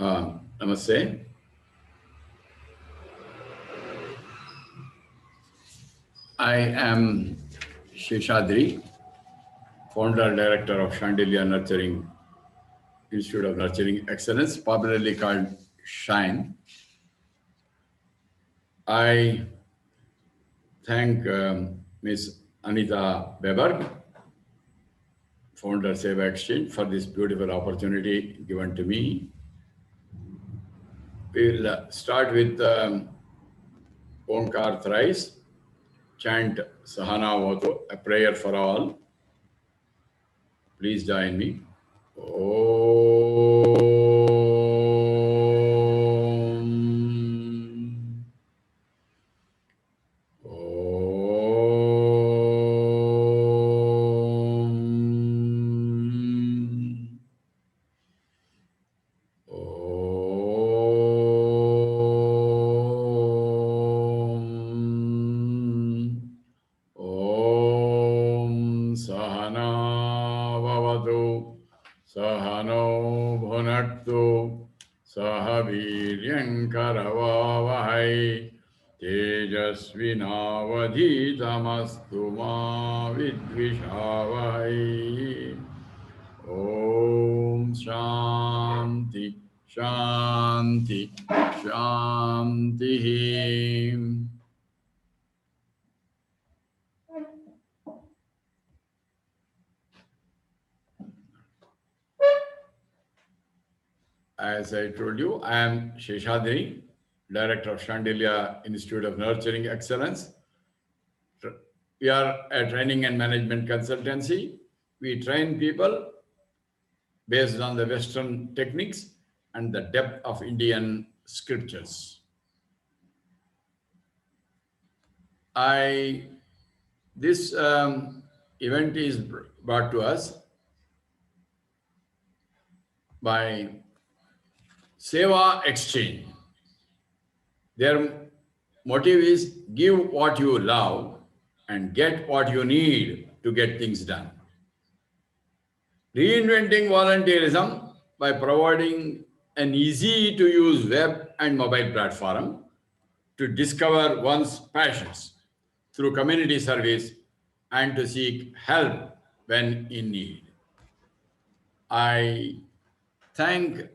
Namaste. I am Sheshadri, founder and director of Chandelier Nurturing Institute of Nurturing Excellence, popularly called SHINE. I thank Ms. Anita Weber, founder Seva Exchange, for this beautiful opportunity given to me. We'll start with Omkar thrice, chant Sahana Voto, a prayer for all. Please join me. Sahano bhunattu sahaviryankaravavahai tejasvinavadhitamastu ma vidvishavahai. Om Shanti Shanti Shanti. As I told you, I am Sheshadri, Director of Chandelier Institute of Nurturing Excellence. We are a training and management consultancy. We train people based on the Western techniques and the depth of Indian scriptures. This event is brought to us by Seva Exchange. Their motive is give what you love and get what you need to get things done. Reinventing volunteerism by providing an easy-to-use web and mobile platform to discover one's passions through community service and to seek help when in need. I thank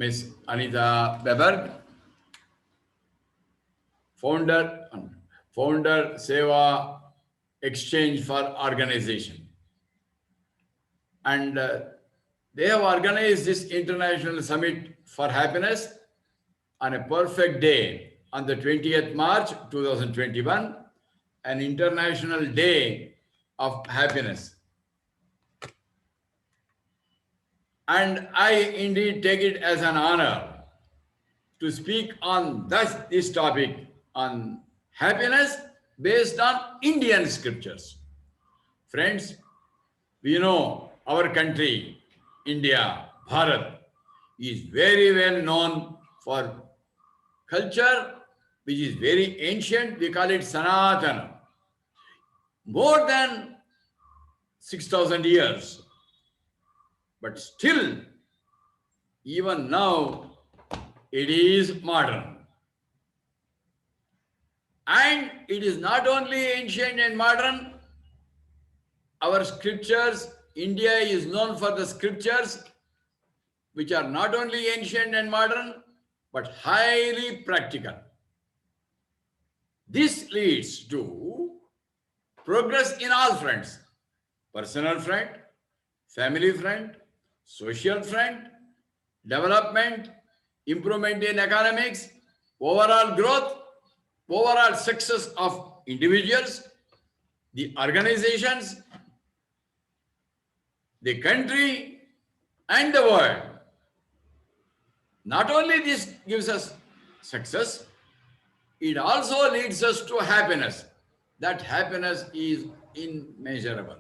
Ms. Anita Weber, founder Seva Exchange for organization. And they have organized this International Summit for Happiness on a perfect day on the 20th March 2021, an International Day of Happiness. And I indeed take it as an honor to speak on this topic on happiness based on Indian scriptures. Friends, we know our country, India, Bharat, is very well known for culture which is very ancient. We call it Sanatana. More than 6,000 years. But still, even now, it is modern. And it is not only ancient and modern. Our scriptures, India is known for the scriptures which are not only ancient and modern, but highly practical. This leads to progress in all fronts: personal front, family front, social front, development, improvement in economics, overall growth, overall success of individuals, the organizations, the country, and the world. Not only this gives us success, it also leads us to happiness. That happiness is immeasurable.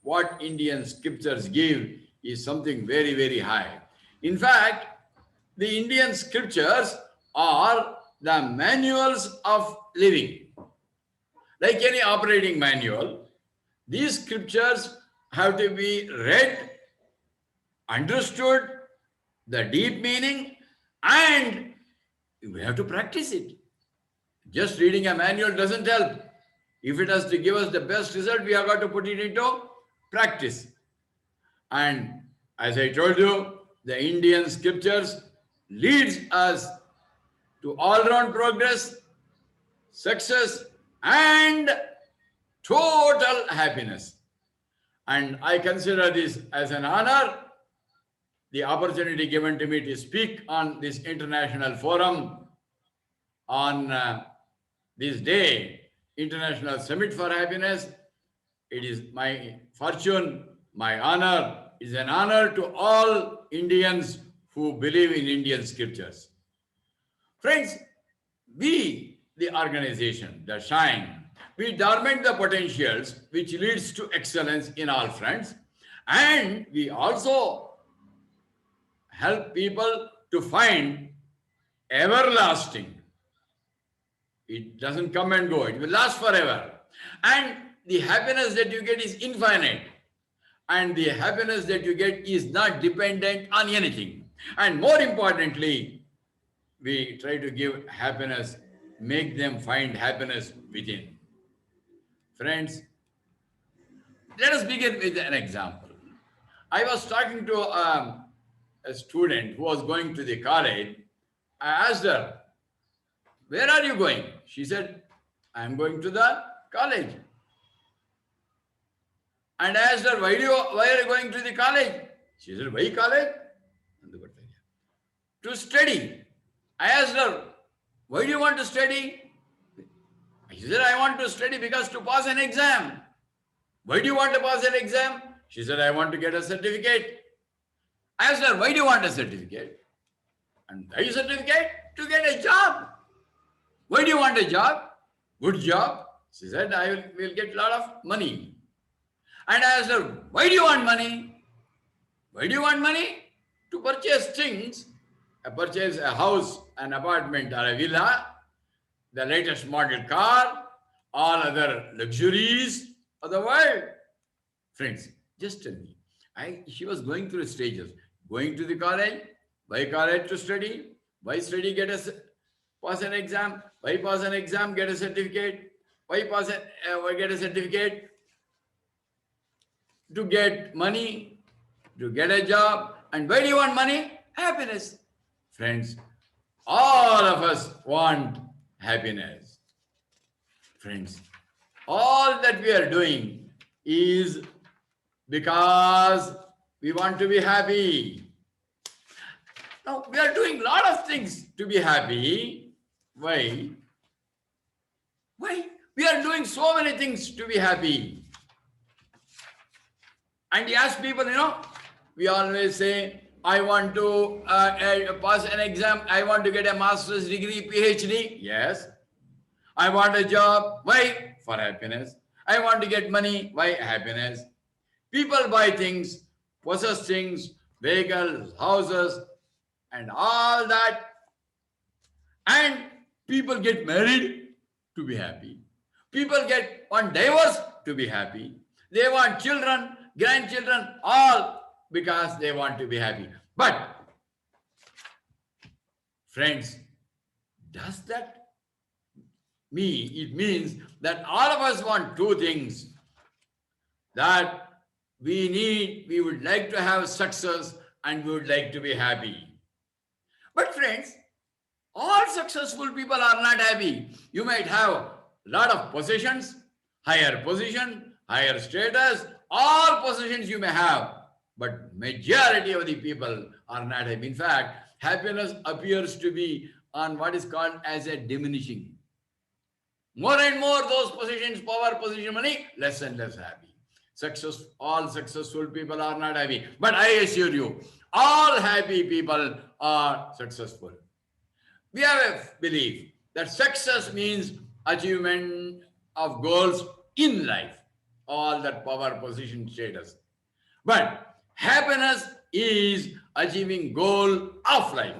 What Indian scriptures give is something very, very high. In fact, the Indian scriptures are the manuals of living. Like any operating manual, these scriptures have to be read, understood, the deep meaning, and we have to practice it. Just reading a manual doesn't help. If it has to give us the best result, we have got to put it into practice. And as I told you, the Indian scriptures leads us to all-round progress, success, and total happiness. And I consider this as an honor, the opportunity given to me to speak on this international forum on this day, International Summit for Happiness. It is my fortune, my honor. It is an honor to all Indians who believe in Indian scriptures. Friends, we, the organization, the Shine, we document the potentials which leads to excellence in all fronts, and we also help people to find everlasting. It doesn't come and go. It will last forever. And the happiness that you get is infinite. And the happiness that you get is not dependent on anything. And more importantly, we try to give happiness, make them find happiness within. Friends, let us begin with an example. I was talking to a student who was going to the college. I asked her, "Where are you going?" She said, "I am going to the college." And I asked her, why are you going to the college? She said, "Why college?" To study. I asked her, "Why do you want to study?" She said, "I want to study because to pass an exam." "Why do you want to pass an exam?" She said, "I want to get a certificate." I asked her, "Why do you want a certificate?" "And why certificate?" "To get a job." "Why do you want a job?" "Good job." She said, "I will get a lot of money." And I asked her, "Why do you want money?" "Why do you want money?" "To purchase things. Purchase a house, an apartment, or a villa, the latest model car, all other luxuries of the world." Friends, just tell me. She was going through stages. Going to the college, why college to study? Why study, pass an exam? Why pass an exam, get a certificate? Why get a certificate? To get money, to get a job. And why do you want money? Happiness. Friends, all of us want happiness. Friends, all that we are doing is because we want to be happy. Now, we are doing a lot of things to be happy. Why? Why? We are doing so many things to be happy. And you ask people, we always say, "I want to pass an exam. I want to get a master's degree, PhD. Yes. I want a job. Why? For happiness. I want to get money. Why? Happiness." People buy things, possess things, vehicles, houses, and all that. And people get married to be happy. People want divorce to be happy. They want children, grandchildren, all because they want to be happy. But, friends, does that mean? It means that all of us want two things. That we would like to have success and we would like to be happy. But friends, all successful people are not happy. You might have a lot of possessions, higher position, higher status, all possessions you may have, but majority of the people are not happy. In fact, happiness appears to be on what is called as a diminishing. More and more those possessions, power, position, money, less and less happy. All successful people are not happy. But I assure you, all happy people are successful. We have a belief that success means achievement of goals in life. All that power, position, status. But happiness is achieving goal of life.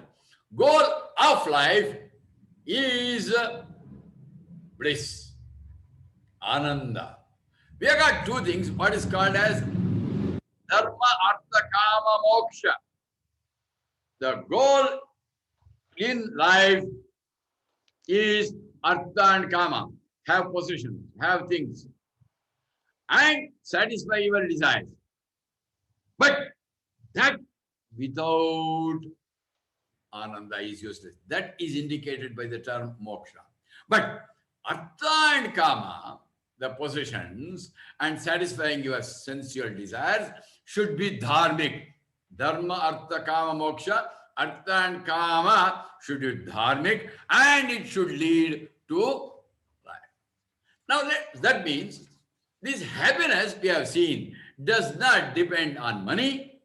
Goal of life is bliss, ananda. We have got two things, what is called as dharma, artha, kama, moksha. the goal in life is artha and kama. Have possessions, have things, and satisfy your desires. But that without ananda is useless. That is indicated by the term moksha. But artha and kama, the possessions and satisfying your sensual desires, should be dharmic. Dharma, artha, kama, moksha. Artha and kama should be dharmic, and it should lead to life. Now that means this happiness we have seen does not depend on money,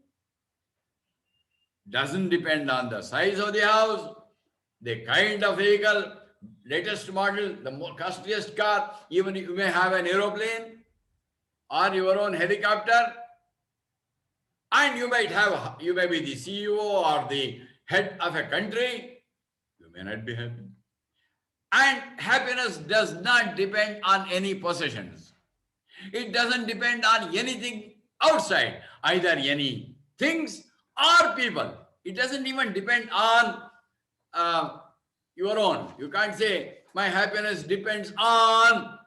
doesn't depend on the size of the house, the kind of vehicle, latest model, the more costliest car. Even you may have an aeroplane or your own helicopter, and you may be the CEO or the head of a country, you may not be happy. And happiness does not depend on any possessions. It doesn't depend on anything outside, either any things or people. It doesn't even depend on your own. You can't say, my happiness depends on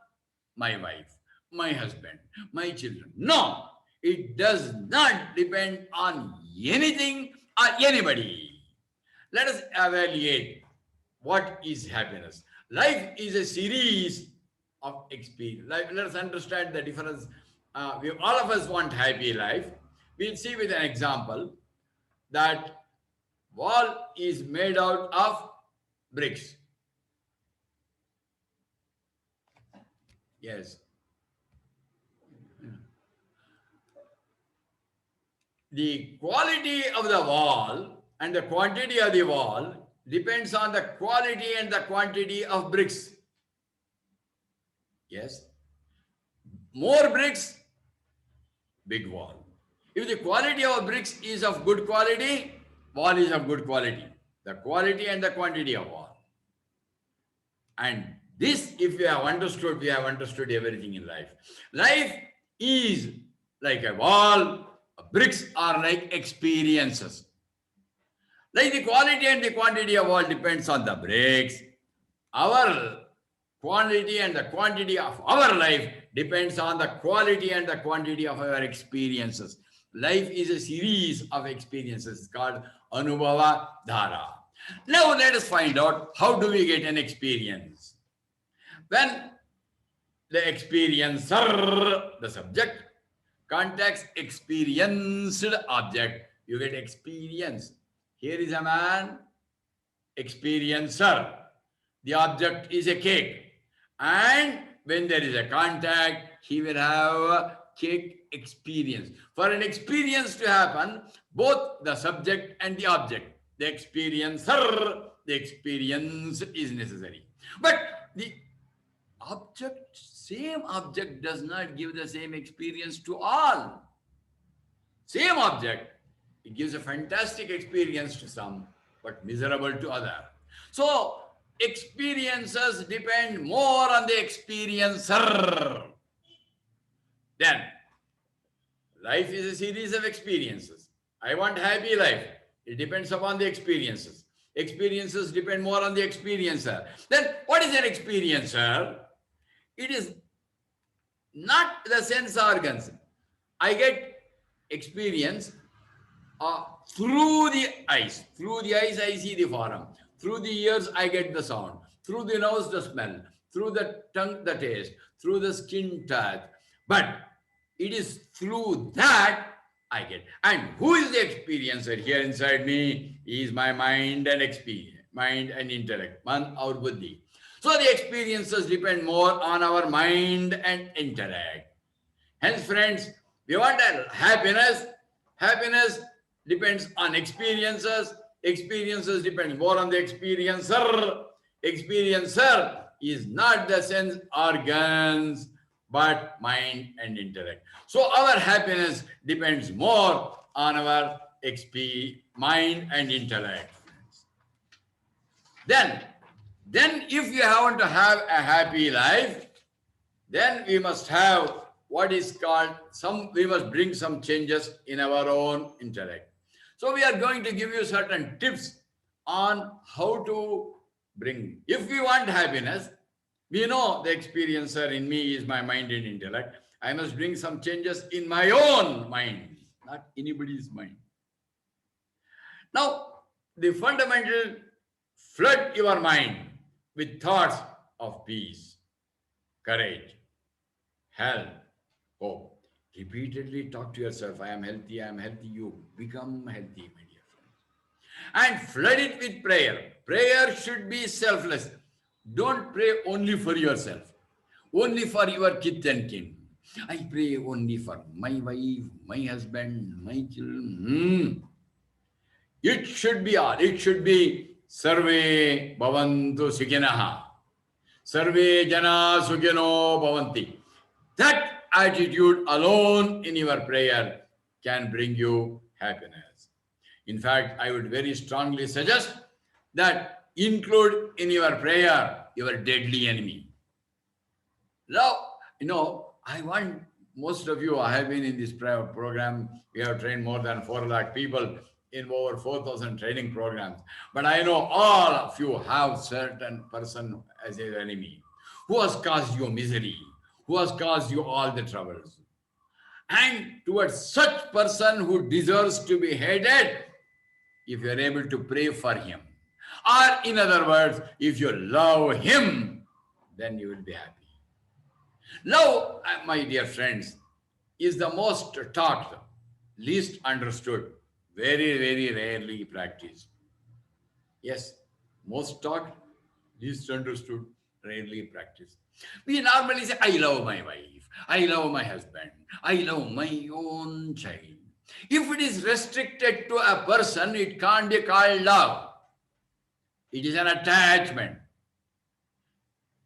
my wife, my husband, my children. No, it does not depend on anything or anybody. Let us evaluate what is happiness. Life is a series of experience. Let us understand the difference. All of us want happy life. We'll see with an example that wall is made out of bricks. Yes. The quality of the wall and the quantity of the wall depends on the quality and the quantity of bricks. Yes. More bricks, big wall. If the quality of bricks is of good quality, wall is of good quality. The quality and the quantity of wall. And this, if we have understood everything in life. Life is like a wall. Bricks are like experiences. Like the quality and the quantity of wall depends on the bricks. Our quality and the quantity of our life depends on the quality and the quantity of our experiences. Life is a series of experiences called Anubhava Dhara. Now let us find out how do we get an experience. When the experiencer, the subject, contacts experienced object, you get experience. Here is a man, experiencer. The object is a cake. And when there is a contact, he will have cake experience. For an experience to happen, both the subject and the object, the experiencer, the experience is necessary. But the object, same object does not give the same experience to all. Same object, it gives a fantastic experience to some, but miserable to other. So experiences depend more on the experiencer. Then life is a series of experiences. I want happy life. It depends upon the experiences. Experiences depend more on the experiencer. Then what is an experiencer? It is not the sense organs. I get experience through the eyes. Through the eyes, I see the form. Through the ears, I get the sound. Through the nose, the smell. Through the tongue, the taste. Through the skin, touch. But it is through that I get. And who is the experiencer here inside me? Is my mind and experience, mind and intellect, man or buddhi. So the experiences depend more on our mind and intellect. Hence, friends, we want happiness. Happiness depends on experiences. Experiences depend more on the experiencer. Experiencer is not the sense organs, but mind and intellect. So our happiness depends more on our mind and intellect. Then if you want to have a happy life, then we must have what is called we must bring some changes in our own intellect. So we are going to give you certain tips on how to bring. If we want happiness, we know the experiencer in me is my mind and intellect. I must bring some changes in my own mind, not anybody's mind. Now, the fundamental, flood your mind with thoughts of peace, courage, health, hope. Repeatedly talk to yourself, I am healthy, I am healthy. You become healthy, my dear friends. And flood it with prayer. Prayer should be selfless. Don't pray only for yourself, only for your kith and kin. I pray only for my wife, my husband, my children. It should be all. It should be Sarve Bhavantu Sukhinaha. Sarve Jana Sukhino Bhavanti. That attitude alone in your prayer can bring you happiness. In fact, I would very strongly suggest that include in your prayer your deadly enemy. Now, I want most of you, I have been in this prayer program. We have trained more than 4 lakh people in over 4,000 training programs. But I know all of you have certain person as your enemy who has caused you misery, who has caused you all the troubles. And towards such person who deserves to be hated, if you are able to pray for him, or in other words, if you love him, then you will be happy. Love, my dear friends, is the most talked, least understood, very, very rarely practiced. Yes, most talked, least understood, rarely practiced. We normally say, I love my wife, I love my husband, I love my own child. If it is restricted to a person, it can't be called love. It is an attachment.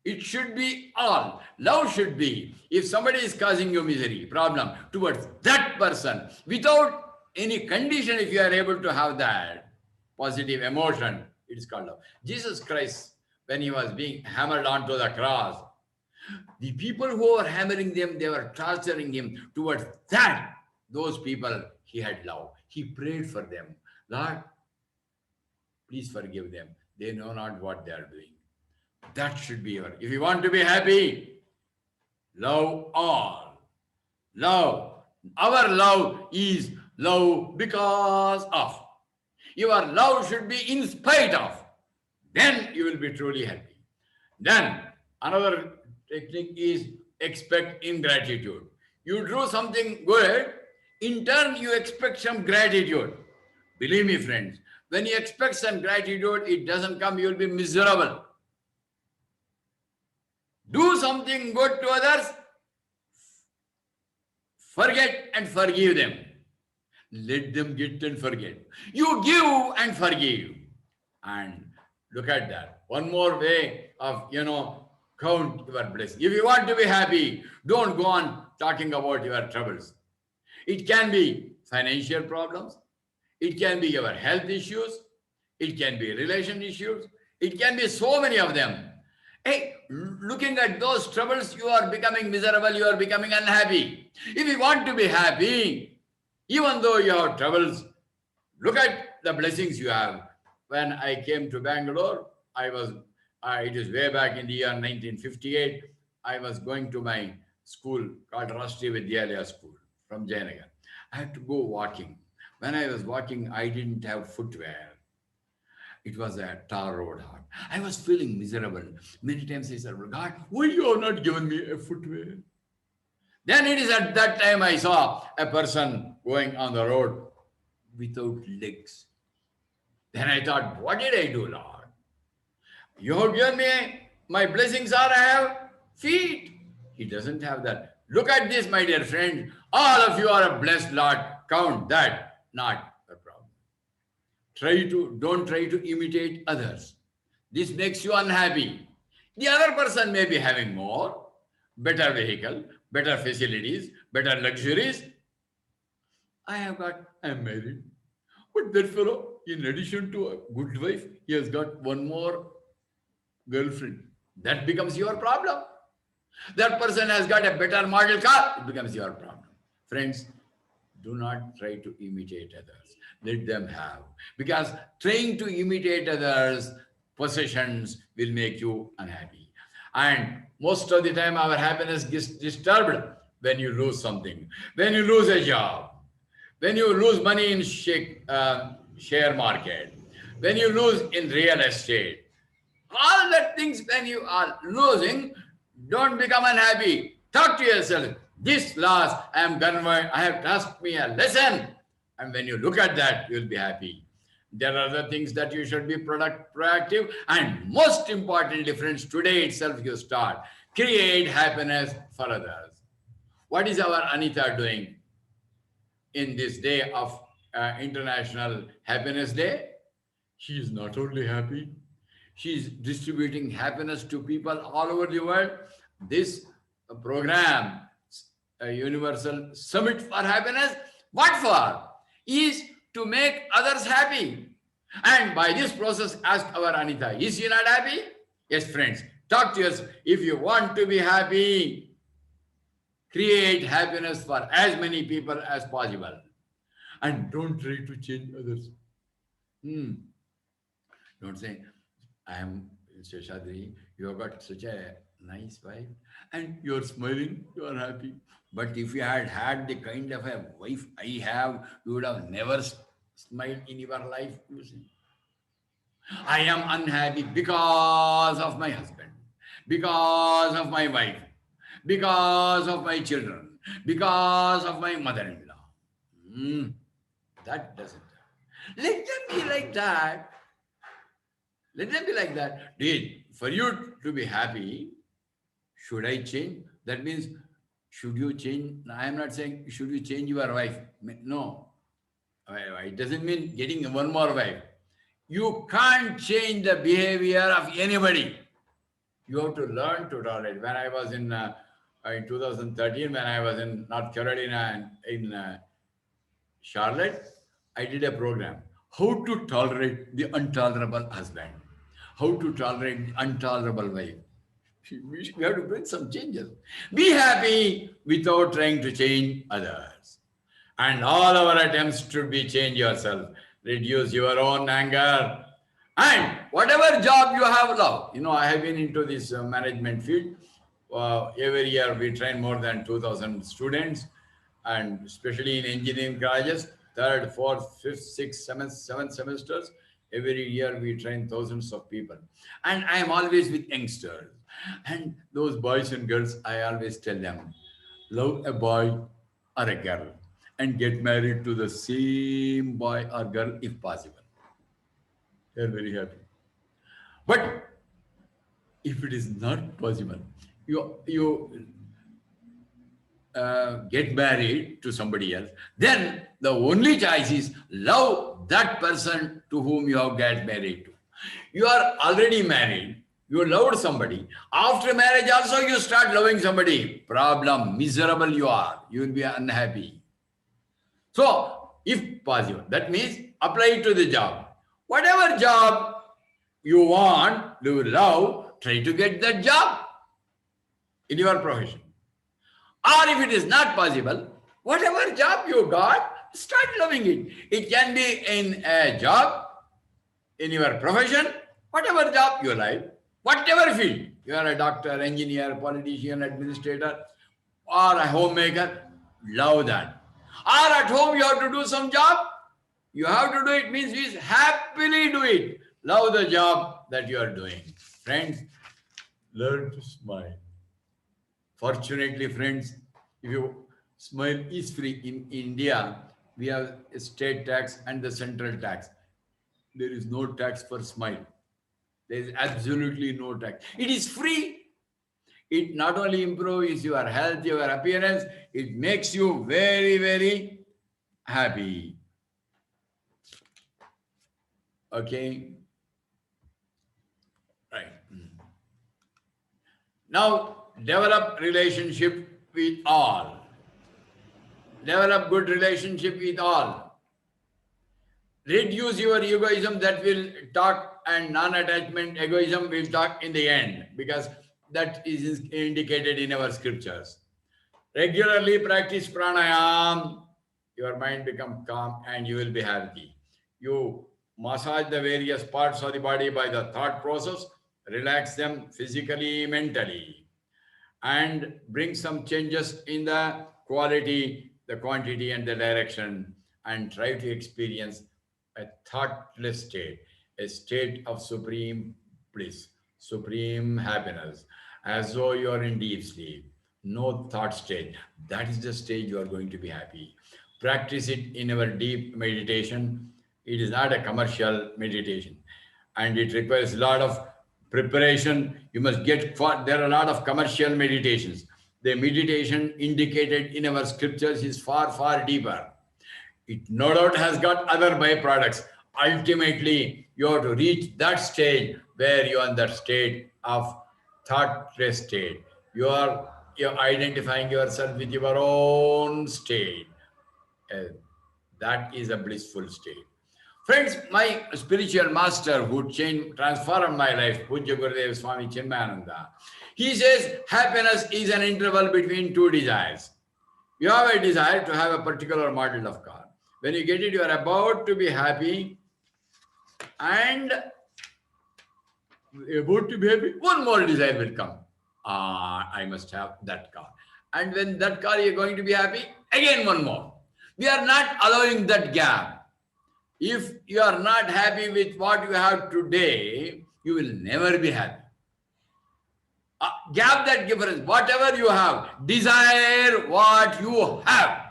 It should be all. Love should be, if somebody is causing you misery, problem towards that person, without any condition, if you are able to have that positive emotion, it is called love. Jesus Christ, when he was being hammered onto the cross, the people who were hammering them, they were torturing him. Towards that, those people, he had love. He prayed for them. Lord, please forgive them. They know not what they are doing. That should be your. If you want to be happy, love all. Love. Our love is love because of. Your love should be in spite of. Then you will be truly happy. Then another technique is expect ingratitude. You do something good, in turn you expect some gratitude. Believe me, friends, when you expect some gratitude, it doesn't come, you will be miserable. Do something good to others, forget and forgive them. Let them get and forget. You give and forgive. And look at that. One more way of, count your blessings. If you want to be happy, don't go on talking about your troubles. It can be financial problems. It can be your health issues. It can be relation issues. It can be so many of them. Hey, looking at those troubles, you are becoming miserable, you are becoming unhappy. If you want to be happy, even though you have troubles, look at the blessings you have. When I came to Bangalore, it is way back in the year 1958, I was going to my school called Rashtriya Vidyalaya School from Jayanagar. I had to go walking. When I was walking, I didn't have footwear. It was a tar road. I was feeling miserable. Many times I said, God, why you have not given me a footwear? Then it is at that time I saw a person going on the road without legs. Then I thought, what did I do, Lord? You have given me, my blessings are I have feet. He doesn't have that. Look at this, my dear friend. All of you are a blessed Lord. Count that, not a problem. Don't try to imitate others. This makes you unhappy. The other person may be having more, better vehicle, better facilities, better luxuries. I am married. But that fellow, in addition to a good wife, he has got one more girlfriend. That becomes your problem. That person has got a better model car. It becomes your problem. Friends, Do not try to imitate others. Let them have. Because trying to imitate others' possessions will make you unhappy. And most of the time, our happiness gets disturbed when you lose something, when you lose a job, when you lose money in share market, when you lose in real estate, all the things when you are losing, don't become unhappy. Talk to yourself. This loss, I am convert. I have taught me a lesson. And when you look at that, you'll be happy. There are other things that you should be proactive. And most importantly, friends, today itself you start. Create happiness for others. What is our Anita doing in this day of International Happiness Day? She is not only happy, she is distributing happiness to people all over the world. This program, a Universal Summit for Happiness, what for? Is to make others happy. And by this process, ask our Anita, is she not happy? Yes, friends, talk to us. If you want to be happy, create happiness for as many people as possible. And don't try to change others. Don't say, I am Seshadri, you have got such a nice wife and you're smiling, you are happy. But if you had had the kind of a wife I have, you would have never smiled in your life. You see. I am unhappy because of my husband, because of my wife, because of my children, because of my mother-in-law. That doesn't. Let them be like that. Let them be like that. For you to be happy, should I change? That means, should you change? I am not saying, should you change your wife? No. It doesn't mean getting one more wife. You can't change the behavior of anybody. You have to learn to tolerate. When I was in 2013, when I was in North Carolina and in Charlotte, I did a program. How to tolerate the intolerable husband. How to tolerate the intolerable wife. We have to bring some changes. Be happy without trying to change others. And all our attempts should be change yourself. Reduce your own anger. And whatever job you have now, I have been into this management field. Every year we train more than 2,000 students, and especially in engineering colleges, third, fourth, fifth, sixth, seventh semesters. Every year we train thousands of people. And I am always with youngsters. And those boys and girls, I always tell them, love a boy or a girl and get married to the same boy or girl if possible. They are very happy. But if it is not possible, you get married to somebody else, then the only choice is love that person to whom you have get married to. You are already married, you loved somebody. After marriage also you start loving somebody. Problem, miserable you are. You will be unhappy. So, if possible, that means apply it to the job. Whatever job you want, you love, try to get that job in your profession. Or if it is not possible, whatever job you got, start loving it. It can be in a job, in your profession, whatever job you like, whatever field. You are a doctor, engineer, politician, administrator, or a homemaker, love that. Or at home you have to do some job, you have to do it, means you happily do it. Love the job that you are doing. Friends, learn to smile. Fortunately, friends, if you smile is free. In India, we have a state tax and the central tax. There is no tax for smile. There is absolutely no tax. It is free. It not only improves your health, your appearance, it makes you very, very happy. Okay? Right. Now, develop relationship with all. Develop good relationship with all. Reduce your egoism, that will talk, and non-attachment egoism will talk in the end, because that is indicated in our scriptures. Regularly practice pranayam. your mind become calm and you will be happy. You massage the various parts of the body by the thought process, relax them physically, mentally, and bring some changes in the quality, the quantity, and the direction, and try to experience a thoughtless state, a state of supreme bliss, supreme happiness, as though you are in deep sleep. No thought state. That is the stage you are going to be happy. Practice it in our deep meditation. It is not a commercial meditation, and it requires a lot of preparation. You must get for, there are a lot of commercial meditations. The meditation indicated in our scriptures is far, far deeper. It no doubt has got other byproducts. Ultimately, you have to reach that stage where you are in that state of thoughtless state. You're identifying yourself with your own state. Uh, that is a blissful state. Friends, my spiritual master who changed, transformed my life, Pujya Gurudev Swami Chinmayananda, he says happiness is an interval between two desires. You have a desire to have a particular model of car. When you get it, you are about to be happy, and about to be happy, one more desire will come. Ah, I must have that car. And when that car you're going to be happy, again one more. We are not allowing that gap. If you are not happy with what you have today, you will never be happy. Gap that difference. Whatever you have, desire what you have.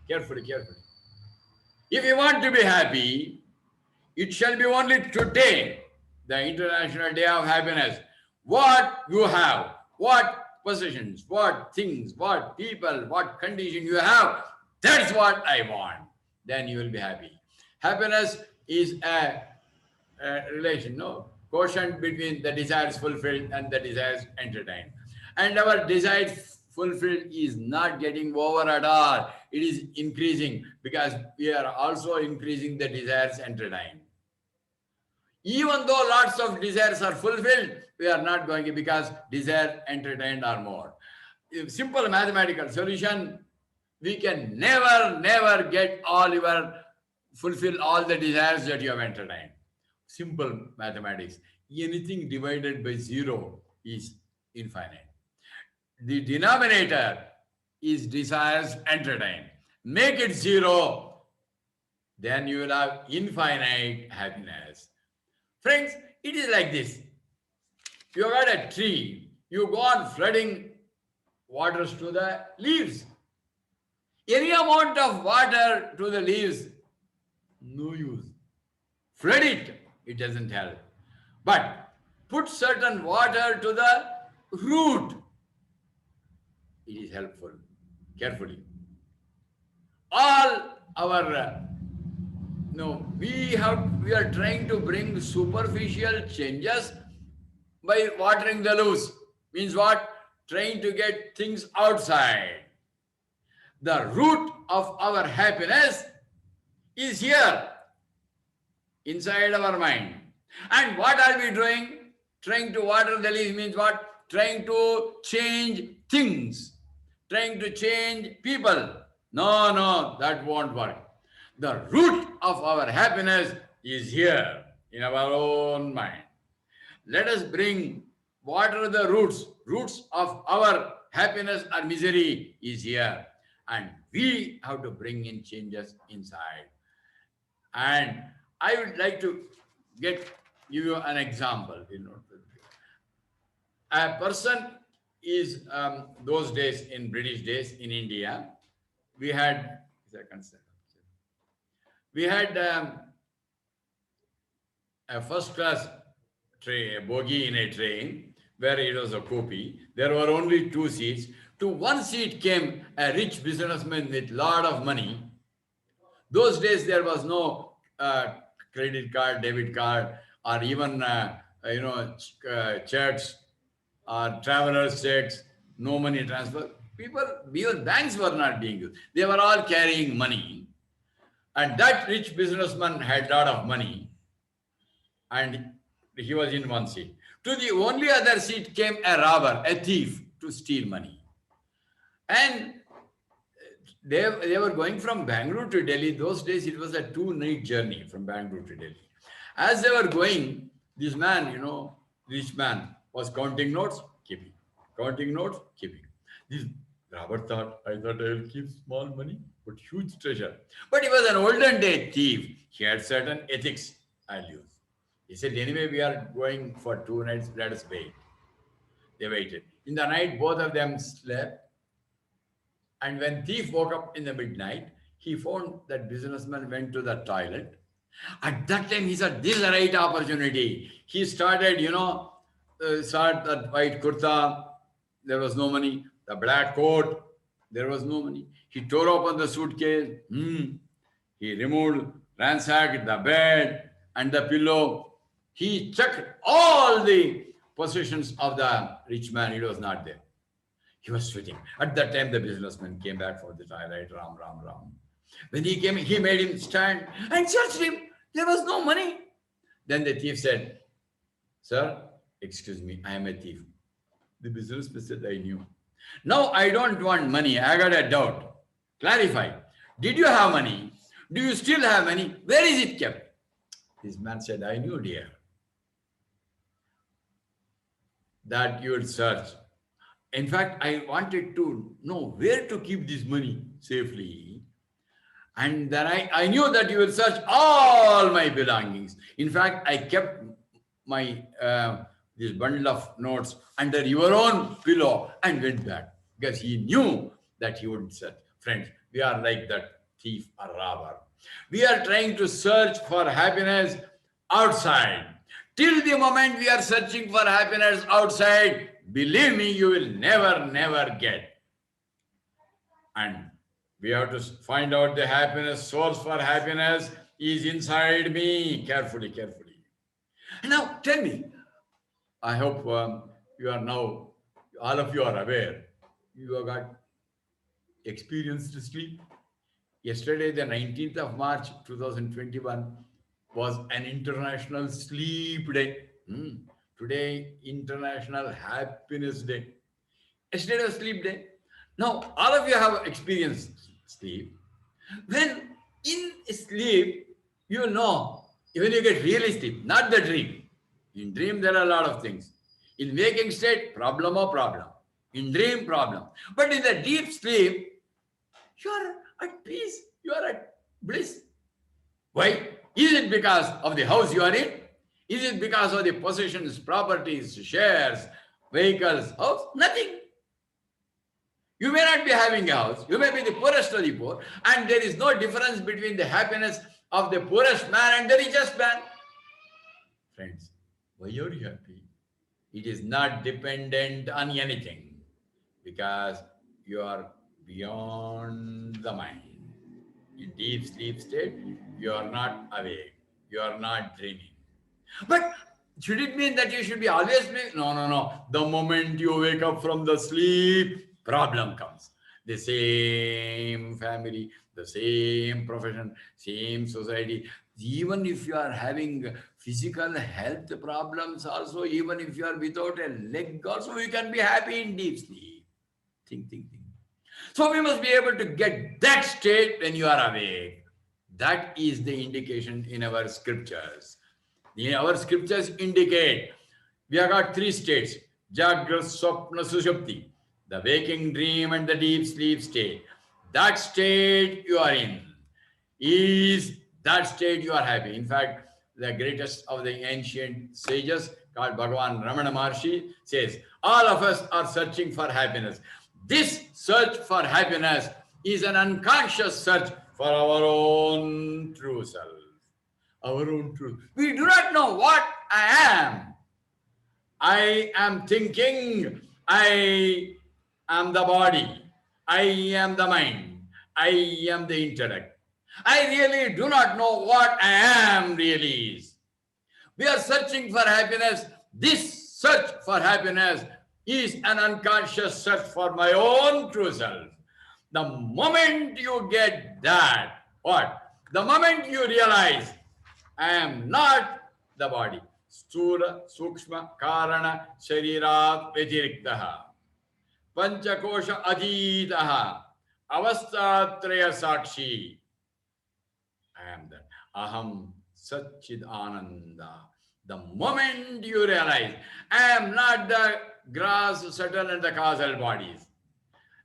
Carefully, carefully. If you want to be happy, it shall be only today, the International Day of Happiness. What you have, what possessions, what things, what people, what condition you have, that's what I want. Then you will be happy. Happiness is a relation, no? Quotient between the desires fulfilled and the desires entertained. And our desires fulfilled is not getting over at all. It is increasing because we are also increasing the desires entertained. Even though lots of desires are fulfilled, we are not going to, because desire entertained are more. Simple mathematical solution, we can never get all your, fulfill all the desires that you have entertained. Simple mathematics. Anything divided by zero is infinite. The denominator is desires entertained. Make it zero, then you will have infinite happiness. Friends, it is like this. You got a tree, you go on flooding waters to the leaves. Any amount of water to the leaves, no use. Flood it, it doesn't help. But put certain water to the root, it is helpful. Carefully. All our no, we are trying to bring superficial changes by watering the leaves. Means what? Trying to get things outside. The root of our happiness is here, inside our mind. And what are we doing? Trying to water the leaves means what? Trying to change things. Trying to change people. No, that won't work. The root of our happiness is here in our own mind. Let us water the roots. Roots of our happiness or misery is here. And we have to bring in changes inside. And I would like to give you an example. A person is, those days, in British days in India, we had a first class a bogie in a train where it was a copy. There were only 2 seats. To one seat came a rich businessman with lot of money. Those days there was no credit card, debit card, or even checks or traveler's checks, no money transfer. Even banks were not being used. They were all carrying money. And that rich businessman had lot of money. And he was in one seat. To the only other seat came a robber, a thief, to steal money. And they were going from Bangalore to Delhi. Those days it was a 2-night journey from Bangalore to Delhi. As they were going, this man, rich man, was counting notes, keeping. Counting notes, keeping. This Robert thought, I thought I will keep small money, but huge treasure. But he was an olden day thief. He had certain ethics I'll use. He said, anyway, we are going for 2 nights, let us wait. They waited. In the night, both of them slept. And when thief woke up in the midnight, he found that businessman went to the toilet. At that time, he said, this is the right opportunity. He started, start that white kurta, there was no money. The black coat, there was no money. He tore open the suitcase. He removed, ransacked the bed and the pillow. He checked all the possessions of the rich man. It was not there. He was sweating. At that time, the businessman came back for the twilight. Ram, ram, ram. When he came, he made him stand and searched him. There was no money. Then the thief said, sir, excuse me, I am a thief. The businessman said, I knew. Now I don't want money. I got a doubt. Clarify. Did you have money? Do you still have money? Where is it kept? This man said, I knew, dear, that you would search. In fact, I wanted to know where to keep this money safely. And then I knew that you will search all my belongings. In fact, I kept my this bundle of notes under your own pillow and went back because he knew that he would search. Friends, we are like that thief or robber. We are trying to search for happiness outside. Till the moment we are searching for happiness outside, believe me, you will never get. And we have to find out the happiness, source for happiness is inside me. Carefully. And now tell me, I hope you are now, all of you are aware, you have got experienced sleep. Yesterday, the 19th of March 2021 was an International Sleep Day. Today, International Happiness Day. Yesterday was Sleep Day. Now, all of you have experienced sleep. When in sleep, you know, when you get really sleep, not the dream. In dream, there are a lot of things. In waking state, problem. In dream, problem. But in the deep sleep, you are at peace. You are at bliss. Why? Is it because of the house you are in? Is it because of the possessions, properties, shares, vehicles, house? Nothing. You may not be having a house. You may be the poorest of the poor. And there is no difference between the happiness of the poorest man and the richest man. Friends, why are you happy? It is not dependent on anything because you are beyond the mind. In deep sleep state, you are not awake. You are not dreaming. But should it mean that you should be always dreaming? No. The moment you wake up from the sleep, problem comes. The same family, the same profession, same society. Even if you are having physical health problems also, even if you are without a leg also, you can be happy in deep sleep. Think. So we must be able to get that state when you are awake. That is the indication in our scriptures. Our scriptures indicate we have got 3 states: Jagrat, Swapna, Sushupti, the waking dream and the deep sleep state. That state you are in is that state you are happy. In fact, the greatest of the ancient sages called Bhagavan Ramana Maharshi says, all of us are searching for happiness. This search for happiness is an unconscious search for our own true self. Our own truth. We do not know what I am. I am thinking. I am the body. I am the mind. I am the intellect. I really do not know what I am really is. We are searching for happiness. This search for happiness is an unconscious search for my own true self. The moment you get that, what? The moment you realize I am not the body. Sthula, Sukshma, Karana, Sharirat, Vyatiriktaha. Panchakosha, Ajitaha. Avastatraya Sakshi. I am that. Aham Satchid Ananda. The moment you realize, I am not the grass, subtle, and the causal bodies.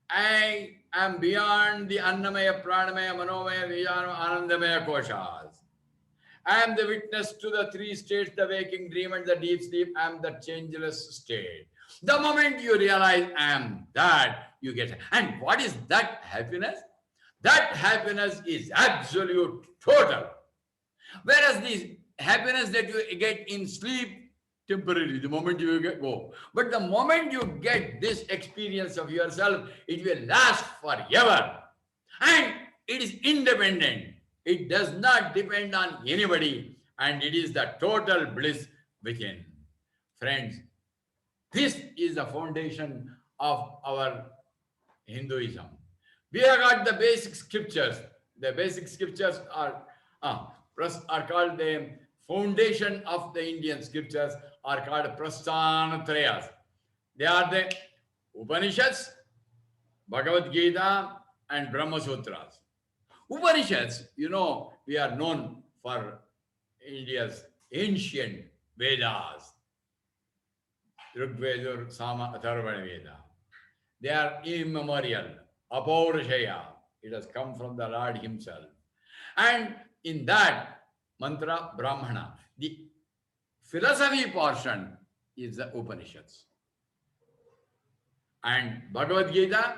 I am beyond the Annamaya, Pranamaya, Manomaya, Vijana, Anandamaya koshas. I am the witness to the three states, the waking dream and the deep sleep. I am the changeless state. The moment you realize I am that, you get. And what is that happiness? That happiness is absolute, total. Whereas the happiness that you get in sleep, temporary, the moment you get go. But the moment you get this experience of yourself, it will last forever. And it is independent. It does not depend on anybody. And it is the total bliss within. Friends, this is the foundation of our Hinduism. We have got the basic scriptures. The basic scriptures are called the foundation of the Indian scriptures, are called Prasthanatrayas. They are the Upanishads, Bhagavad Gita, and Brahma Sutras. Upanishads, we are known for India's ancient Vedas, Rigveda, Sama, Atharvana Veda. They are immemorial, Apaurashaya. It has come from the Lord himself. And in that mantra, Brahmana, the philosophy portion is the Upanishads. And Bhagavad Gita,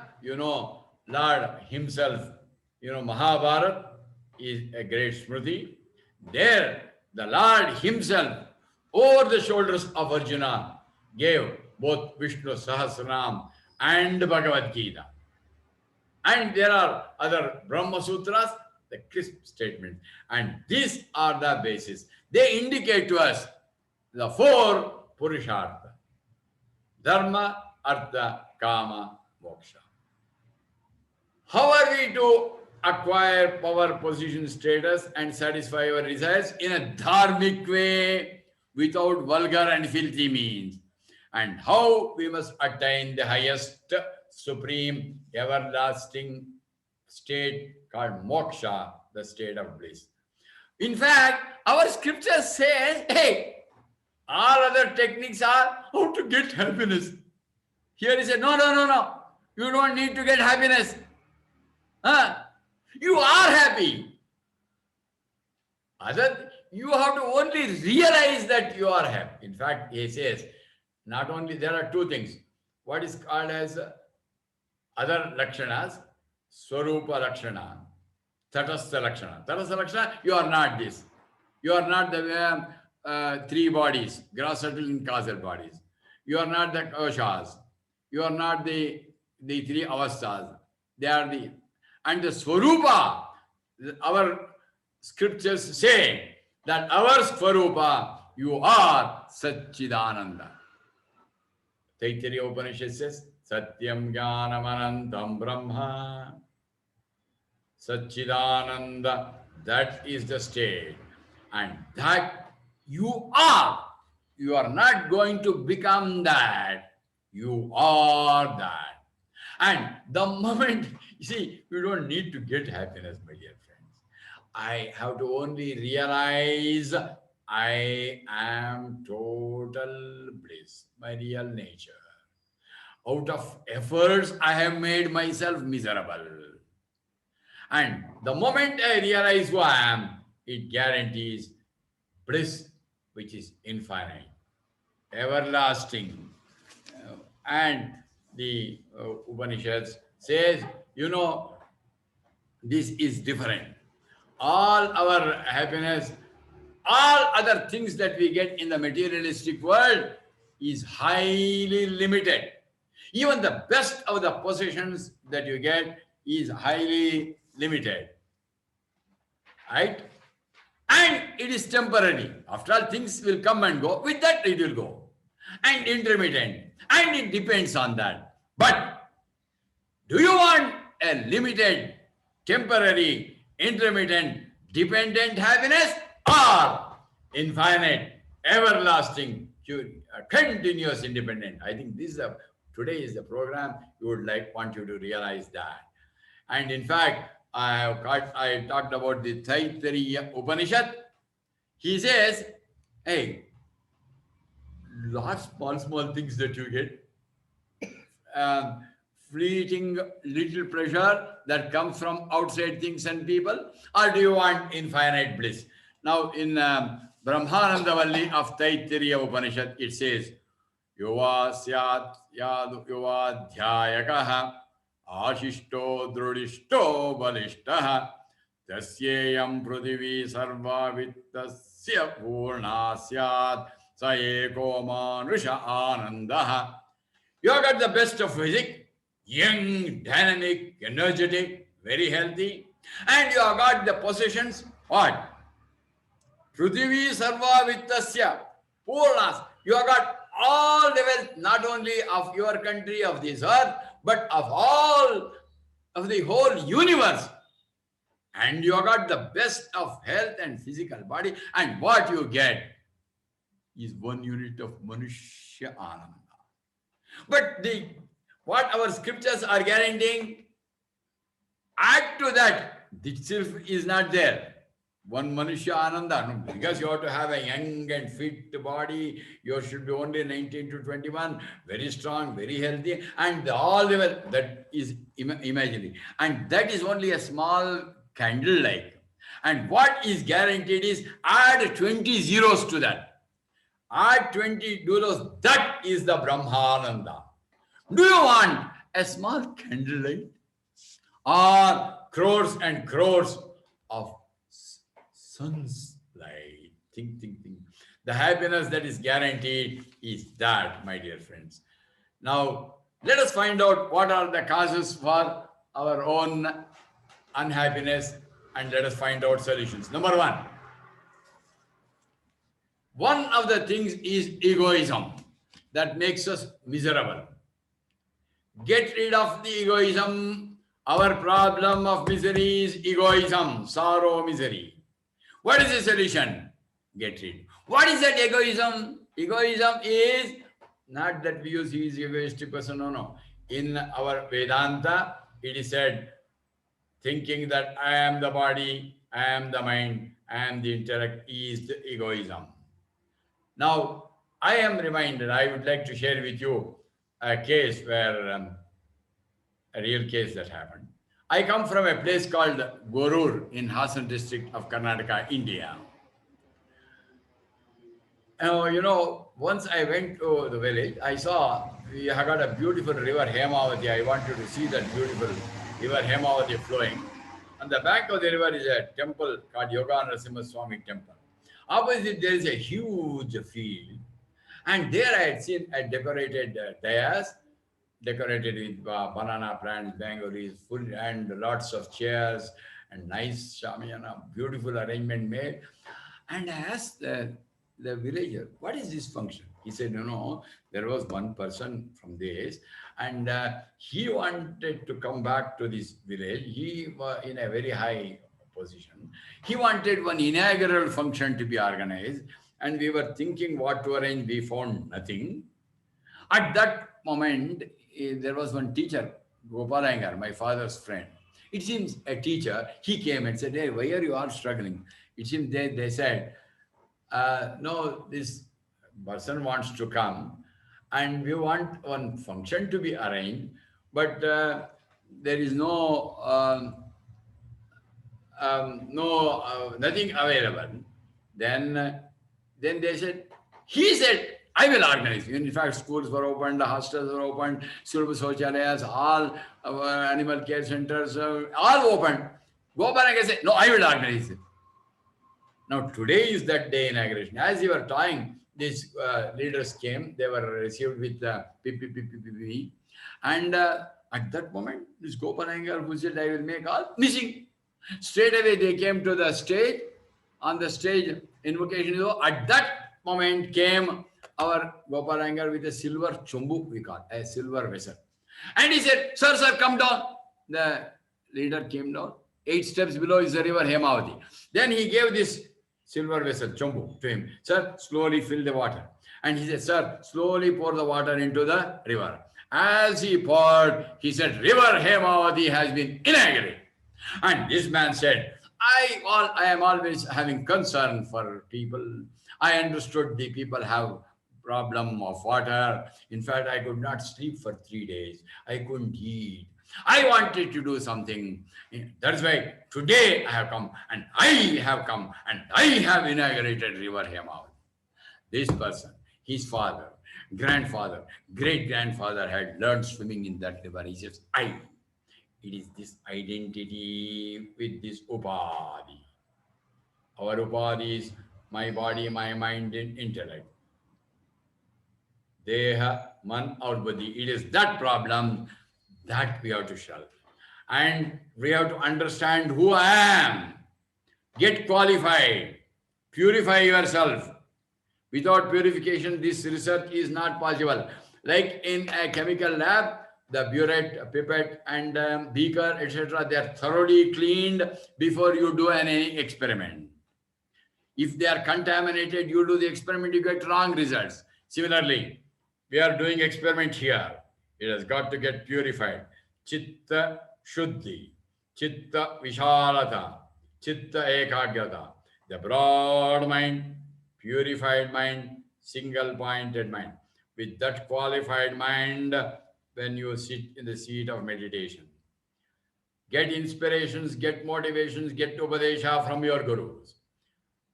Lord himself, Mahabharata is a great Smriti. There, the Lord himself, over the shoulders of Arjuna, gave both Vishnu Sahasranam and Bhagavad Gita. And there are other Brahma Sutras, the crisp statements. And these are the basis. They indicate to us the four Purushartha: Dharma, Artha, Kama, Moksha. How are we to acquire power, position, status, and satisfy our desires? In a dharmic way, without vulgar and filthy means. And how we must attain the highest, supreme, everlasting state called moksha, the state of bliss. In fact, our scriptures say, hey, all other techniques are how to get happiness. Here he said, no. You don't need to get happiness. You are happy. You have to only realize that you are happy. In fact, he says, not only there are two things. What is called as other lakshanas, Swarupa Lakshana, Tatastha Lakshana. Tatastha Lakshana, you are not this. You are not the three bodies, grass, subtle, and causal bodies. You are not the koshas. You are not the three avasthas. They are the... And the Swarupa, our scriptures say that our Swarupa, you are Satchidananda. Taittiriya Upanishad says, Satyam Jnanam Anantam Brahma. Satchidananda, that is the state. And that you are. You are not going to become that. You are that. And the moment, you see, you don't need to get happiness, my dear friends. I have to only realize I am total bliss, my real nature. Out of efforts, I have made myself miserable. And the moment I realize who I am, it guarantees bliss, which is infinite, everlasting. And the Upanishads says, this is different. All our happiness, all other things that we get in the materialistic world is highly limited. Even the best of the possessions that you get is highly limited. Right? And it is temporary. After all, things will come and go. With that, it will go. And intermittent. And it depends on that. But do you want a limited, temporary, intermittent, dependent happiness, or infinite, everlasting, continuous independent? I think this is today is the program. Want you to realize that. And in fact, I talked about the Taittiriya Upanishad. He says, hey, lots small things that you get, um, fleeting little pleasure that comes from outside things and people, or do you want infinite bliss? Now, in Brahmanandavalli of Taittiriya Upanishad, it says, Yuva syat yad yuva dhyayakaha ashishto drudishto balishtaha tasyayam pruthivi sarva vittasya purna syat sa eko manusha anandaha. You have got the best of physics, young, dynamic, energetic, very healthy, and you have got the possessions, what? Pruthivi sarva vittasya purnas. You have got all the wealth, not only of your country, of this earth, but of all of the whole universe. And you have got the best of health and physical body, and what you get is 1 unit of Manushya Ananda. But what our scriptures are guaranteeing, add to that, itself is not there. 1 Manushya Ananda, no, because you have to have a young and fit body, you should be only 19 to 21, very strong, very healthy, and all the wealth that is imaginary. And that is only a small candle-like. And what is guaranteed is add 20 zeros to that. Add 20 zeros, that is the Brahmananda. Do you want a small candlelight or crores and crores of sun's light? Think. The happiness that is guaranteed is that, my dear friends. Now, let us find out what are the causes for our own unhappiness, and let us find out solutions. Number one of the things is egoism that makes us miserable. Get rid of the egoism. Our problem of misery is egoism, sorrow, misery. What is the solution? Get rid. What is that egoism? Egoism is not that we use he is egoistic person, no. In our Vedanta, it is said, thinking that I am the body, I am the mind, I am the intellect is the egoism. Now, I am reminded, I would like to share with you a case where, a real case that happened. I come from a place called Gorur in Hassan district of Karnataka, India. Once I went to the village, I saw we have got a beautiful river Hemavati. I wanted to see that beautiful river Hemavati flowing. On the bank of the river is a temple called Yoga Narasimha Swami temple. Opposite there is a huge field, and there I had seen a decorated dais, decorated with banana plants, bangoris, full, and lots of chairs and nice shamiana, beautiful arrangement made. And I asked the villager, what is this function? He said, no, there was one person from this, and he wanted to come back to this village. He was in a very high position. He wanted one inaugural function to be organized, and we were thinking what to arrange. We found nothing. At that moment, there was one teacher, Gopalangar, my father's friend. It seems a teacher, he came and said, hey, why are you all struggling? It seems they said, no, this person wants to come and we want one function to be arranged, but there is nothing available. Then they said, he said, I will organize. In fact, schools were opened, hostels were opened, Sulbha Shauchalayas, all animal care centers, all opened. Gopalangar said, no, I will organize it. Now, today is that day inauguration. As you were talking, these leaders came, they were received with PPP. And at that moment, this Gopalangar who said, I will make all missing. Straight away, they came to the stage. On the stage, invocation. At that moment came our Gopalangar with a silver chombu, we call a silver vessel. And he said, sir, come down. The leader came down. 8 steps below is the river Hemavati. Then he gave this silver vessel, chombu, to him. Sir, slowly fill the water. And he said, sir, slowly pour the water into the river. As he poured, he said, River Hemavati has been inaugurated. And this man said, I am always having concern for people. I understood the people have problem of water. In fact, I could not sleep for 3 days. I couldn't eat. I wanted to do something. That's why today I have come and I have come and I have inaugurated River Hemavati. This person, his father, grandfather, great grandfather had learned swimming in that river. He says, I. It is this identity with this upadhi. Our upadhi is my body, my mind, and intellect. Deha, man, or body. It is that problem that we have to solve. And we have to understand who I am. Get qualified. Purify yourself. Without purification, this research is not possible. Like in a chemical lab, the burette, pipette, and beaker, etc., they are thoroughly cleaned before you do any experiment. If they are contaminated, you do the experiment, you get wrong results. Similarly, we are doing experiment here. It has got to get purified. Chitta Shuddhi, Chitta Vishalata, Chitta Ekagyata. The broad mind, purified mind, single pointed mind. With that qualified mind, when you sit in the seat of meditation, get inspirations, get motivations, get upadesha from your gurus.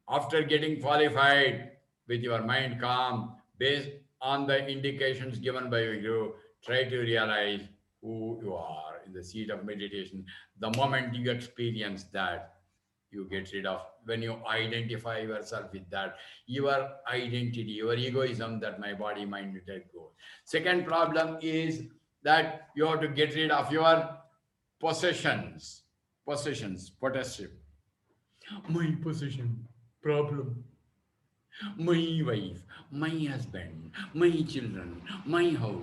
After getting qualified with your mind calm, based on the indications given by your guru, try to realize who you are in the seat of meditation. The moment you experience that, you get rid of, when you identify yourself with that, your identity, your egoism, that my body, mind, intellect goes. Second problem is that you have to get rid of your possessions. Possessions, possessive. My possession, problem. My wife, my husband, my children, my house,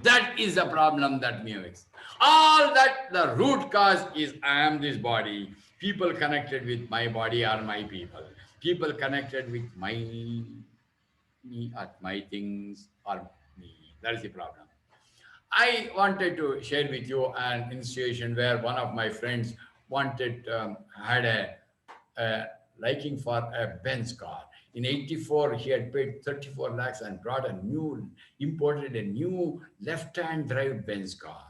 that is the problem that me makes. All that, the root cause is I am this body. People connected with my body are my people. People connected with me are my things are me. That is the problem. I wanted to share with you an institution where one of my friends had a liking for a Benz car. In 84, he had paid 34 lakhs and imported a new left-hand drive Benz car.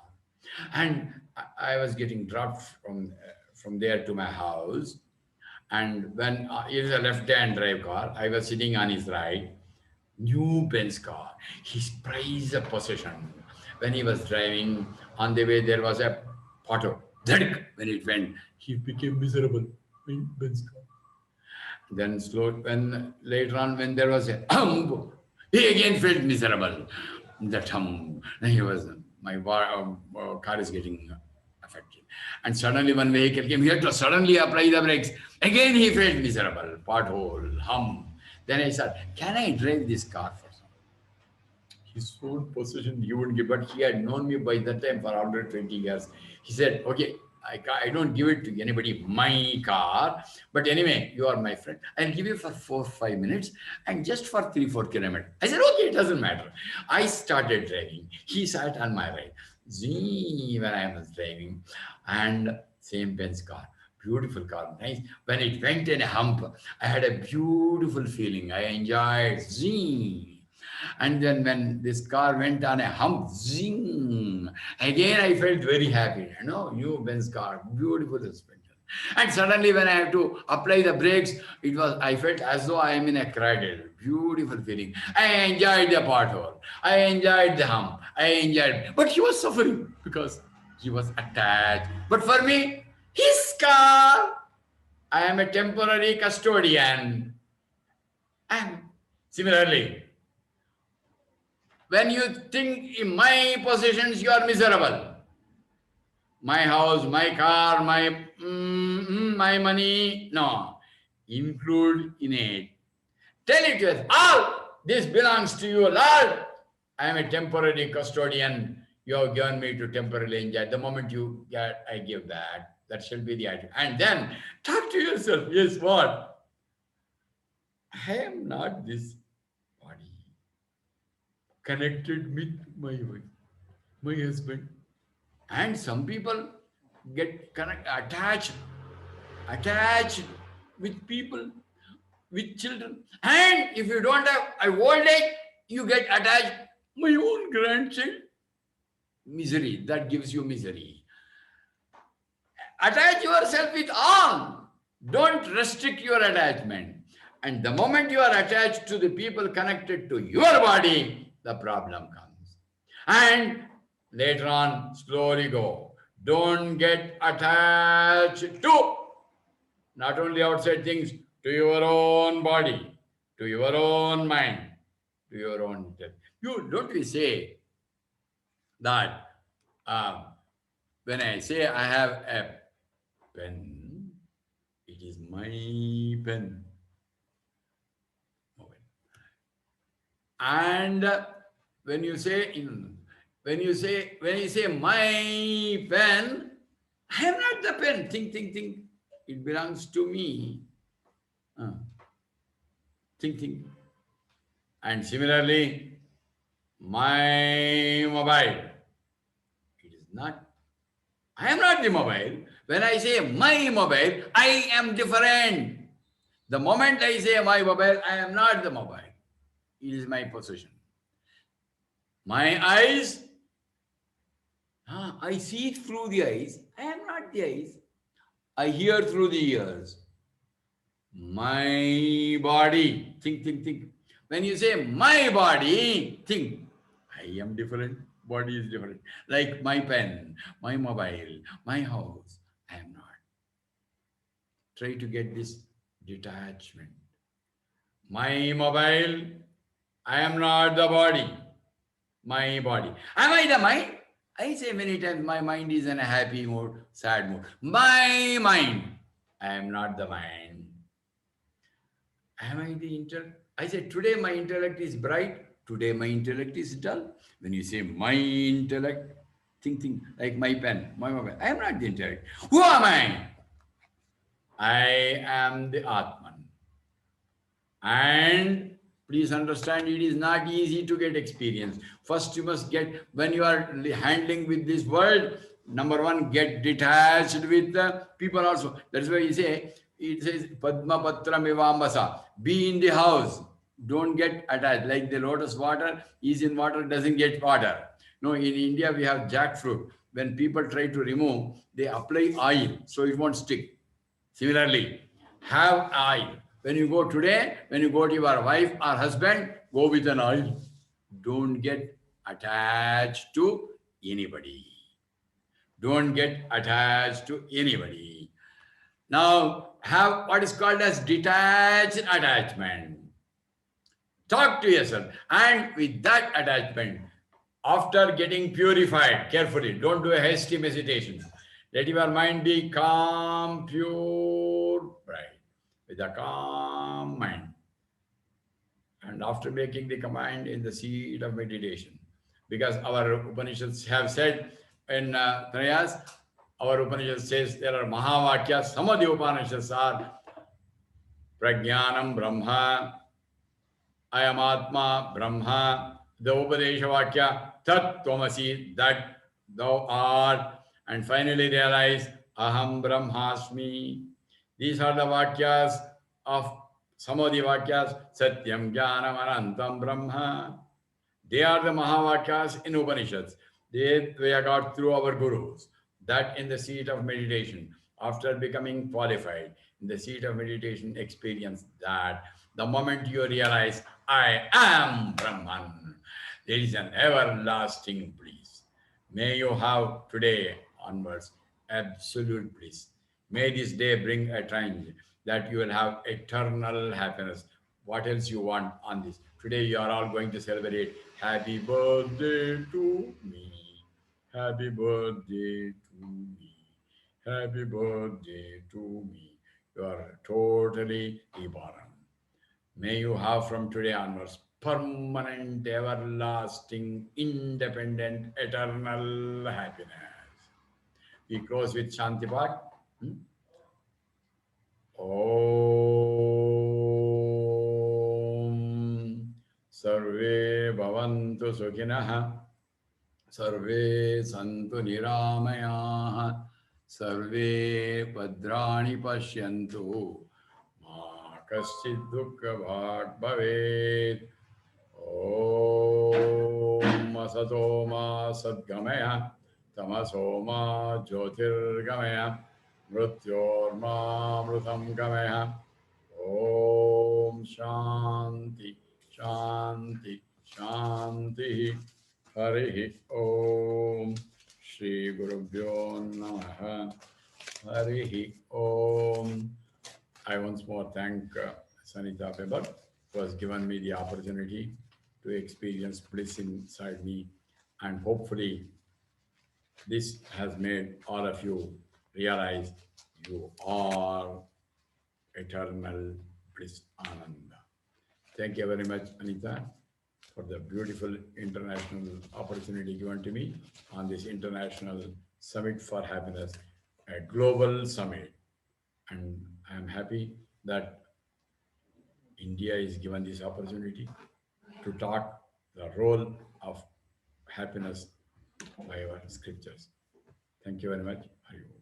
And I was getting dropped from there to my house. And when it is a left-hand drive car, I was sitting on his right, new Benz car, his prized possession. When he was driving, on the way there was a pothole. Then when it went, he became miserable in Benz car. Then when later on, when there was a he again felt miserable. That he was, my car is getting affected. And suddenly one vehicle came, he had to suddenly apply the brakes. Again he felt miserable, pothole, Then I said, can I drive this car for some? His own possession he wouldn't give, but he had known me by that time for 120 years. He said, okay, I don't give it to anybody, my car. But anyway, you are my friend. I'll give you for 4-5 minutes and just for 3-4 kilometers. I said, okay, it doesn't matter. I started driving. He sat on my right. When I was driving, and same Benz car. Beautiful car, nice. When it went in a hump, I had a beautiful feeling. I enjoyed zing. And then when this car went on a hump, zing, again I felt very happy. New Benz car, beautiful suspension. And suddenly when I have to apply the brakes, I felt as though I am in a cradle. Beautiful feeling. I enjoyed the pothole. I enjoyed the hump. But he was suffering because he was attached. But for me, his car, I am a temporary custodian. And similarly, when you think in my possessions, you are miserable. My house, my car, my money, no. Include in it. Tell it to us, all this belongs to you, Lord. I am a temporary custodian. You have given me to temporarily enjoy. The moment you get, I give that. That shall be the item. And then talk to yourself. Yes, what? I am not this body connected with my wife. my husband. And some people get attached with people, with children. And if you don't have a old age, you get attached. My own grandchild, misery. That gives you misery. Attach yourself with all. Don't restrict your attachment. And the moment you are attached to the people connected to your body, the problem comes. And later on, slowly go. Don't get attached to not only outside things, to your own body, to your own mind, to your own death. You don't we say that um, when I say I have a pen, it is my pen. And when you say when you say my pen, I am not the pen. Think. It belongs to me. Uh, think. And similarly, my mobile. It is not. I am not the mobile. When I say my mobile, I am different. The moment I say my mobile, I am not the mobile. It is my possession. My eyes, I see it through the eyes. I am not the eyes. I hear through the ears. My body, think. When you say my body, think. I am different. Body is different. Like my pen, my mobile, my house. I am not. Try to get this detachment. My mobile, I am not the body. My body. Am I the mind? I say many times my mind is in a happy mood, sad mood. My mind. I am not the mind. Am I the intellect? I say today my intellect is bright. Today my intellect is dull. When you say my intellect, think like my pen, my mobile. I am not the intellect. Who am I? I am the Atman. And please understand, it is not easy to get experience. First, you must get, when you are handling with this world, number one, get detached with the people also. That's why you say, it says, Padma Patra Mivambasa, be in the house. Don't get attached. Like the lotus water is in water, doesn't get water. No, in India, we have jackfruit. When people try to remove, they apply oil, so it won't stick. Similarly, have oil. When you go today, when you go to your wife or husband, go with an oil. Don't get attached to anybody. Don't get attached to anybody. Now, have what is called as detached attachment. Talk to yourself. And with that attachment, after getting purified, carefully, don't do a hasty meditation. Let your mind be calm, pure, bright, with a calm mind. And after making the command in the seat of meditation, because our Upanishads have said in Trayas, our Upanishad says there are Mahavakyas, some of the Upanishads are Prajnanam Brahma, Ayamatma Brahma, the Upadesha Vakya, Tat Tvamasi, that thou art, and finally realize Aham Brahmasmi. These are the Vakyas of Samadhi Vakyas, Satyam Jnanam Anantam Brahma. They are the Mahavakyas in Upanishads. We are got through our gurus. That in the seat of meditation, after becoming qualified, in the seat of meditation, experience that. The moment you realize, I am Brahman, there is an everlasting bliss. May you have today onwards absolute bliss. May this day bring a change that you will have eternal happiness. What else you want on this? Today you are all going to celebrate happy birthday to me. Happy birthday to me. Happy birthday to me. You are totally reborn. May you have from today onwards permanent, everlasting, independent, eternal happiness. We close with Shanti Path. Om Sarve Bhavantu Sukhinah सर्वे सन्तु निरामयाः सर्वे भद्राणि पश्यन्तु मा कश्चित् दुःखभाग् भवेत् ॐ असतो मा सद्गमय तमसो मा ज्योतिर्गमय मृत्योर्मामृतं गमय ॐ शान्ति शान्ति शान्तिः हरिः ॐ श्रीगुरुभ्यो नमः हरिः ॐ. I once more thank Sanita Weber, who has given me the opportunity to experience bliss inside me, and hopefully this has made all of you realize you are eternal bliss ananda. Thank you very much, Anita, for the beautiful international opportunity given to me on this international summit for happiness, a global summit. And I am happy that India is given this opportunity to talk the role of happiness by our scriptures. Thank you very much. Hari Om.